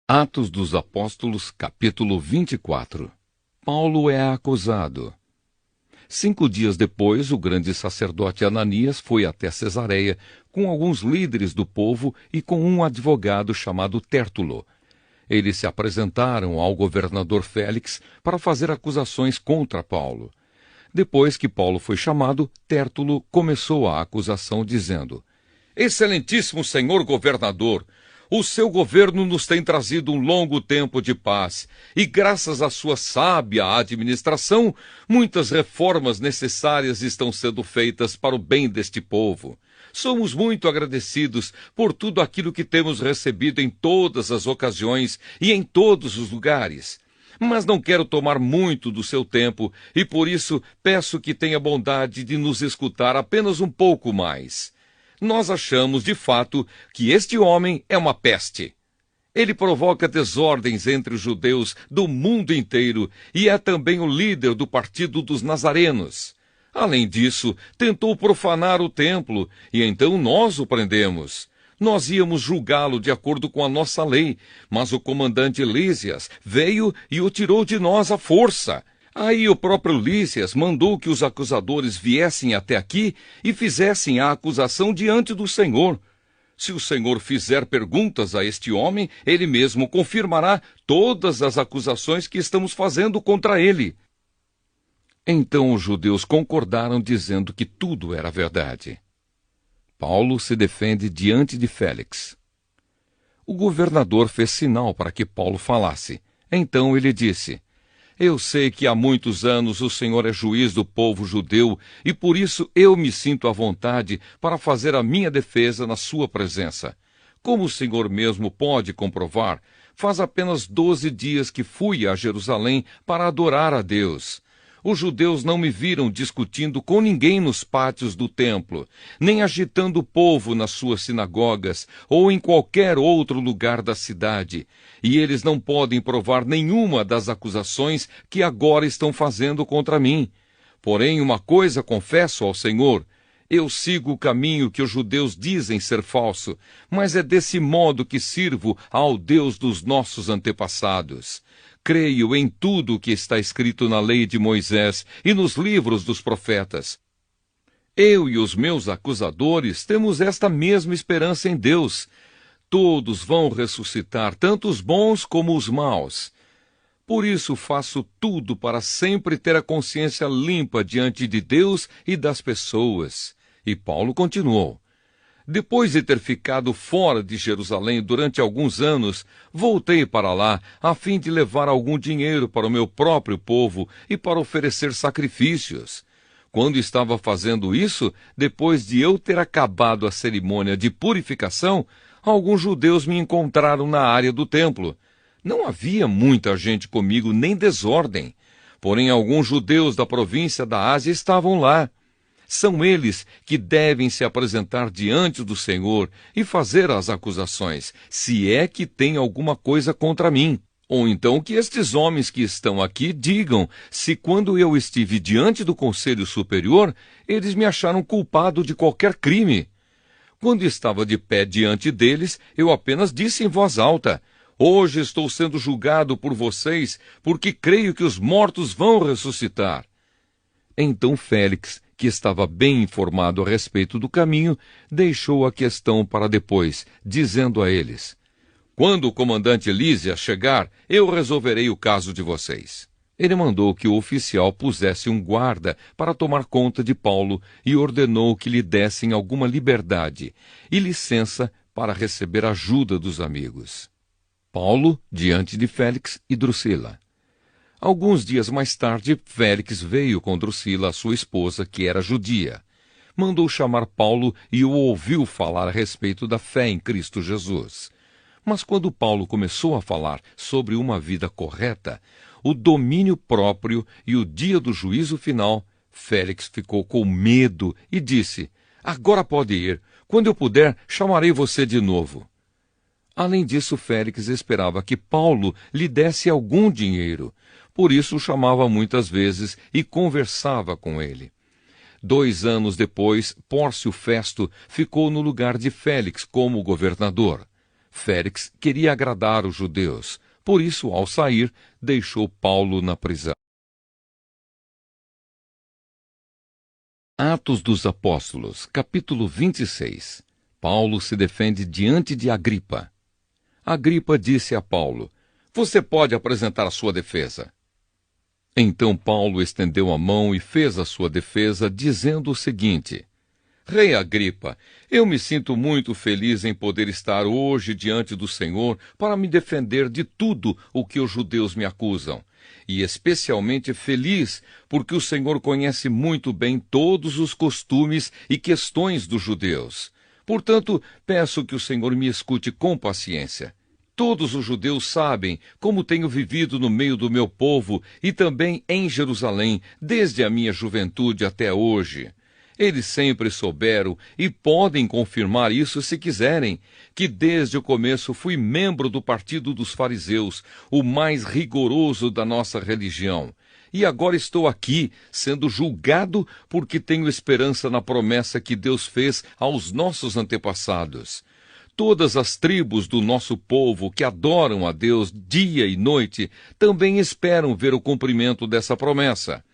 Atos dos Apóstolos, capítulo 24. Paulo é acusado. 5 dias depois, o grande sacerdote Ananias foi até Cesareia com alguns líderes do povo e com um advogado chamado Tértulo. Eles se apresentaram ao governador Félix para fazer acusações contra Paulo. Depois que Paulo foi chamado, Tértulo começou a acusação dizendo: Excelentíssimo senhor governador, o seu governo nos tem trazido um longo tempo de paz, e graças à sua sábia administração, muitas reformas necessárias estão sendo feitas para o bem deste povo. Somos muito agradecidos por tudo aquilo que temos recebido em todas as ocasiões e em todos os lugares. Mas não quero tomar muito do seu tempo, e por isso peço que tenha bondade de nos escutar apenas um pouco mais. Nós achamos, de fato, que este homem é uma peste. Ele provoca desordens entre os judeus do mundo inteiro e é também o líder do partido dos nazarenos. Além disso, tentou profanar o templo e então nós o prendemos. Nós íamos julgá-lo de acordo com a nossa lei, mas o comandante Lísias veio e o tirou de nós à força. Aí o próprio Lísias mandou que os acusadores viessem até aqui e fizessem a acusação diante do Senhor. Se o Senhor fizer perguntas a este homem, ele mesmo confirmará todas as acusações que estamos fazendo contra ele. Então os judeus concordaram dizendo que tudo era verdade. Paulo se defende diante de Félix. O governador fez sinal para que Paulo falasse. Então ele disse: Eu sei que há muitos anos o Senhor é juiz do povo judeu e por isso eu me sinto à vontade para fazer a minha defesa na sua presença. Como o Senhor mesmo pode comprovar, faz apenas 12 dias que fui a Jerusalém para adorar a Deus. Os judeus não me viram discutindo com ninguém nos pátios do templo, nem agitando o povo nas suas sinagogas ou em qualquer outro lugar da cidade, e eles não podem provar nenhuma das acusações que agora estão fazendo contra mim. Porém, uma coisa confesso ao Senhor: eu sigo o caminho que os judeus dizem ser falso, mas é desse modo que sirvo ao Deus dos nossos antepassados. Creio em tudo o que está escrito na lei de Moisés e nos livros dos profetas. Eu e os meus acusadores temos esta mesma esperança em Deus. Todos vão ressuscitar, tanto os bons como os maus. Por isso faço tudo para sempre ter a consciência limpa diante de Deus e das pessoas. E Paulo continuou: Depois de ter ficado fora de Jerusalém durante alguns anos, voltei para lá a fim de levar algum dinheiro para o meu próprio povo e para oferecer sacrifícios. Quando estava fazendo isso, depois de eu ter acabado a cerimônia de purificação, alguns judeus me encontraram na área do templo. Não havia muita gente comigo, nem desordem. Porém, alguns judeus da província da Ásia estavam lá. São eles que devem se apresentar diante do Senhor e fazer as acusações, se é que tem alguma coisa contra mim. Ou então que estes homens que estão aqui digam se quando eu estive diante do Conselho Superior, eles me acharam culpado de qualquer crime. Quando estava de pé diante deles, eu apenas disse em voz alta: Hoje estou sendo julgado por vocês, porque creio que os mortos vão ressuscitar. Então Félix, que estava bem informado a respeito do caminho, deixou a questão para depois, dizendo a eles: Quando o comandante Lísias chegar, eu resolverei o caso de vocês. Ele mandou que o oficial pusesse um guarda para tomar conta de Paulo e ordenou que lhe dessem alguma liberdade e licença para receber ajuda dos amigos. Paulo diante de Félix e Drusila. Alguns dias mais tarde, Félix veio com Drusila, sua esposa, que era judia. Mandou chamar Paulo e o ouviu falar a respeito da fé em Cristo Jesus. Mas quando Paulo começou a falar sobre uma vida correta, o domínio próprio e o dia do juízo final, Félix ficou com medo e disse: Agora pode ir. Quando eu puder, chamarei você de novo. Além disso, Félix esperava que Paulo lhe desse algum dinheiro. Por isso o chamava muitas vezes e conversava com ele. 2 anos depois, Pórcio Festo ficou no lugar de Félix como governador. Félix queria agradar os judeus, por isso, ao sair, deixou Paulo na prisão. Atos dos Apóstolos, capítulo 26. Paulo se defende diante de Agripa. Agripa disse a Paulo: "Você pode apresentar a sua defesa." Então Paulo estendeu a mão e fez a sua defesa, dizendo o seguinte: "Rei Agripa, eu me sinto muito feliz em poder estar hoje diante do Senhor para me defender de tudo o que os judeus me acusam. E especialmente feliz porque o Senhor conhece muito bem todos os costumes e questões dos judeus. Portanto, peço que o Senhor me escute com paciência. Todos os judeus sabem como tenho vivido no meio do meu povo e também em Jerusalém, desde a minha juventude até hoje. Eles sempre souberam, e podem confirmar isso se quiserem, que desde o começo fui membro do partido dos fariseus, o mais rigoroso da nossa religião. E agora estou aqui, sendo julgado porque tenho esperança na promessa que Deus fez aos nossos antepassados. Todas as tribos do nosso povo que adoram a Deus dia e noite também esperam ver o cumprimento dessa promessa.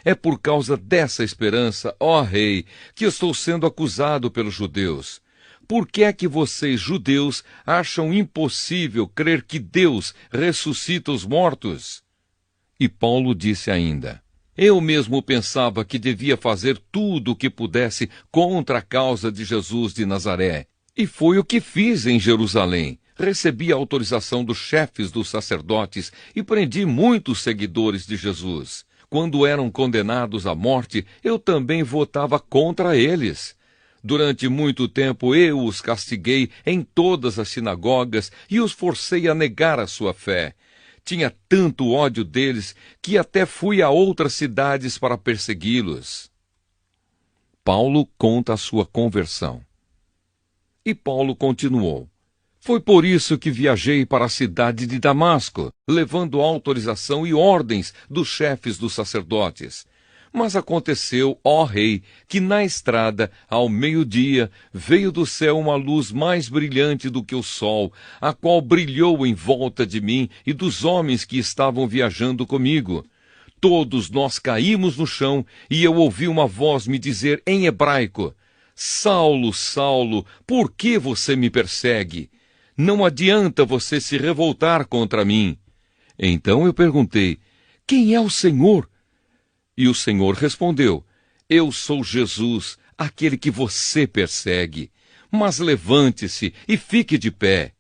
É por causa dessa esperança, ó rei, que estou sendo acusado pelos judeus. Por que é que vocês, judeus, acham impossível crer que Deus ressuscita os mortos?" E Paulo disse ainda: "Eu mesmo pensava que devia fazer tudo o que pudesse contra a causa de Jesus de Nazaré. E foi o que fiz em Jerusalém. Recebi a autorização dos chefes dos sacerdotes e prendi muitos seguidores de Jesus. Quando eram condenados à morte, eu também votava contra eles. Durante muito tempo eu os castiguei em todas as sinagogas e os forcei a negar a sua fé. Tinha tanto ódio deles que até fui a outras cidades para persegui-los." Paulo conta a sua conversão. E Paulo continuou: "Foi por isso que viajei para a cidade de Damasco, levando autorização e ordens dos chefes dos sacerdotes. Mas aconteceu, ó rei, que na estrada, ao meio-dia, veio do céu uma luz mais brilhante do que o sol, a qual brilhou em volta de mim e dos homens que estavam viajando comigo. Todos nós caímos no chão e eu ouvi uma voz me dizer em hebraico: 'Saulo, Saulo, por que você me persegue? Não adianta você se revoltar contra mim.' Então eu perguntei: 'Quem é o Senhor?' E o Senhor respondeu: 'Eu sou Jesus, aquele que você persegue. Mas levante-se e fique de pé.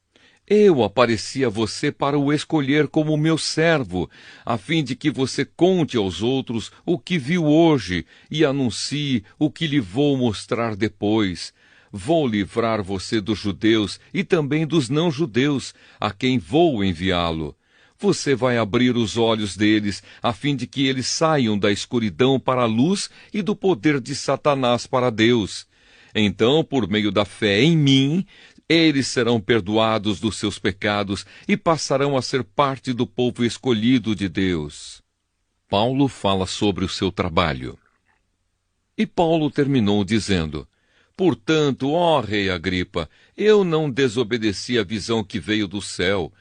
Eu apareci a você para o escolher como meu servo, a fim de que você conte aos outros o que viu hoje e anuncie o que lhe vou mostrar depois. Vou livrar você dos judeus e também dos não-judeus, a quem vou enviá-lo. Você vai abrir os olhos deles, a fim de que eles saiam da escuridão para a luz e do poder de Satanás para Deus. Então, por meio da fé em mim, eles serão perdoados dos seus pecados e passarão a ser parte do povo escolhido de Deus." Paulo fala sobre o seu trabalho. E Paulo terminou dizendo: "Portanto, ó rei Agripa, eu não desobedeci à visão que veio do céu.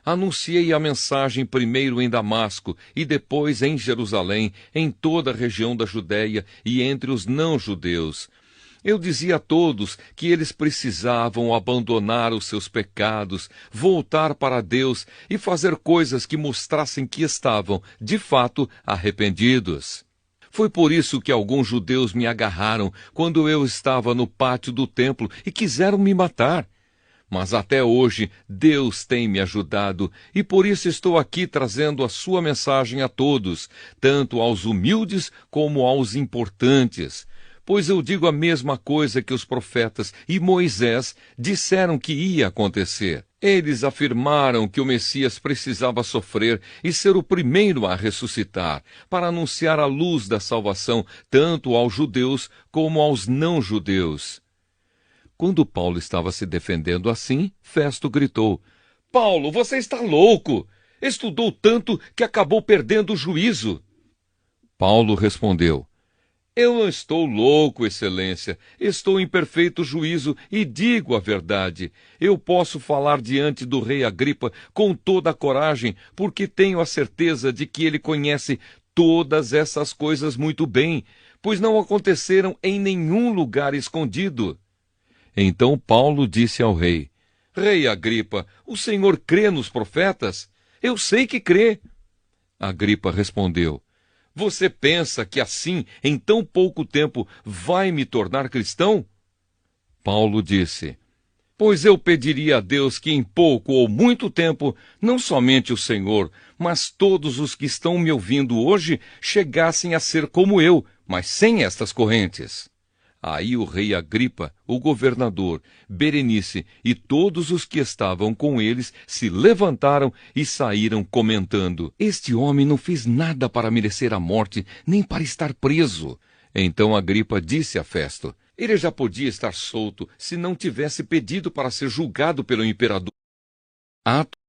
Anunciei a mensagem primeiro em Damasco e depois em Jerusalém, em toda a região da Judéia e entre os não-judeus. Eu dizia a todos que eles precisavam abandonar os seus pecados, voltar para Deus e fazer coisas que mostrassem que estavam, de fato, arrependidos. Foi por isso que alguns judeus me agarraram quando eu estava no pátio do templo e quiseram me matar. Mas até hoje Deus tem me ajudado e por isso estou aqui trazendo a sua mensagem a todos, tanto aos humildes como aos importantes. Pois eu digo a mesma coisa que os profetas e Moisés disseram que ia acontecer. Eles afirmaram que o Messias precisava sofrer e ser o primeiro a ressuscitar, para anunciar a luz da salvação tanto aos judeus como aos não-judeus." Quando Paulo estava se defendendo assim, Festo gritou: "Paulo, você está louco! Estudou tanto que acabou perdendo o juízo." Paulo respondeu: Eu não estou louco, Excelência. Estou em perfeito juízo e digo a verdade. Eu posso falar diante do rei Agripa com toda a coragem, porque tenho a certeza de que ele conhece todas essas coisas muito bem, pois não aconteceram em nenhum lugar escondido. Então Paulo disse ao rei: Rei Agripa, o senhor crê nos profetas? Eu sei que crê. Agripa respondeu: Você pensa que assim, em tão pouco tempo, vai me tornar cristão? Paulo disse: Pois eu pediria a Deus que em pouco ou muito tempo, não somente o Senhor, mas todos os que estão me ouvindo hoje chegassem a ser como eu, mas sem estas correntes. Aí o rei Agripa, o governador, Berenice e todos os que estavam com eles se levantaram e saíram comentando: Este homem não fez nada para merecer a morte, nem para estar preso. Então Agripa disse a Festo: Ele já podia estar solto se não tivesse pedido para ser julgado pelo imperador. Atos